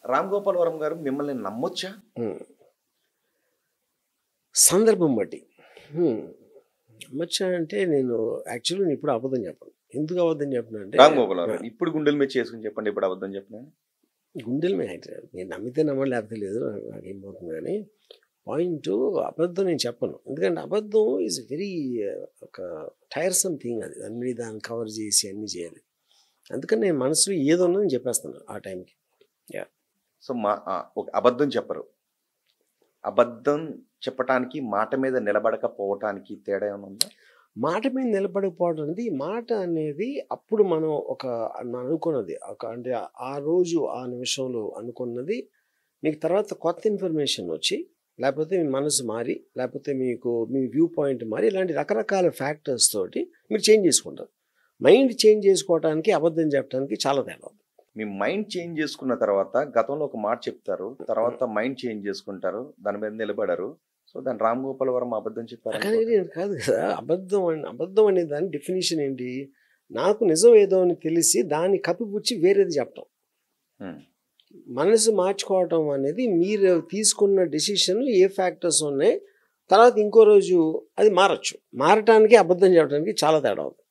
రామ్ గోపాల్ వరం గారు మిమ్మల్ని నమ్మొచ్చా? హ్మ్. సందర్భం బట్టి. నమ్మొచ్చా అంటే నేను యాక్చువల్‌గా ఇప్పుడు అబద్ధం చెప్పను. ఎందుకు అబద్ధం చెప్పనంటే రామ్ గోపాల్ వరం ఇప్పుడు గుండెల మీద చేసుకొని చెప్పండి, ఇప్పుడు అబద్ధం చెప్పినా? గుండెల మీద మీరు నమ్మితే నమ్మండి లేకపోతే లేదు నాకేం పోతుంది కానీ పాయింట్ అబద్ధం నేను చెప్పను. ఎందుకంటే అబద్ధం ఈజ్ వెరీ ఒక టైర్సమ్ థింగ్. అది అన్ని దాన్ని కవర్ చేసి అన్నీ చేయాలి. అందుకని నేను మనసులో ఏదో ఉన్నది నేను చెప్పేస్తాను ఆ టైంకి. యా సో ఒక అబద్ధం చెప్పరు. అబద్ధం చెప్పటానికి మాట మీద నిలబడకపోవటానికి తేడా ఏమైనా ఉందా? మాట మీద నిలబడకపోవడం అనేది మాట అనేది అప్పుడు మనం అనుకున్నది ఒక అంటే ఆ రోజు ఆ నిమిషంలో అనుకున్నది మీకు తర్వాత కొత్త ఇన్ఫర్మేషన్ వచ్చి లేకపోతే మీ మనసు మారి లేకపోతే మీకు మీ వ్యూ పాయింట్ మారి ఇలాంటి రకరకాల ఫ్యాక్టర్స్ తోటి మీరు చేంజ్ చేసుకుంటారు. మైండ్ చేంజ్ చేసుకోవడానికి అబద్ధం చెప్పడానికి చాలా తేడా. మీ మైండ్ చేంజ్ చేసుకున్న తర్వాత గతంలో ఒక మాట చెప్తారు, తర్వాత మైండ్ చేంజ్ చేసుకుంటారు, దాని మీద నిలబడరు. సో దాని రామ్ గోపాల్ వరం అబద్ధం చెప్పారు కానీ కాదు కదా. అబద్ధం అనే దాని డెఫినేషన్ ఏంటి? నాకు నిజం ఏదో అని తెలిసి దాన్ని కప్పిపుచ్చి వేరేది చెప్పటం. మనసు మార్చుకోవటం అనేది మీరు తీసుకున్న డెసిషన్ ఏ ఫ్యాక్టర్స్ ఉన్నాయి తర్వాత ఇంకో రోజు అది మారచ్చు. మారటానికి అబద్ధం చెప్పడానికి చాలా తేడా ఉంది.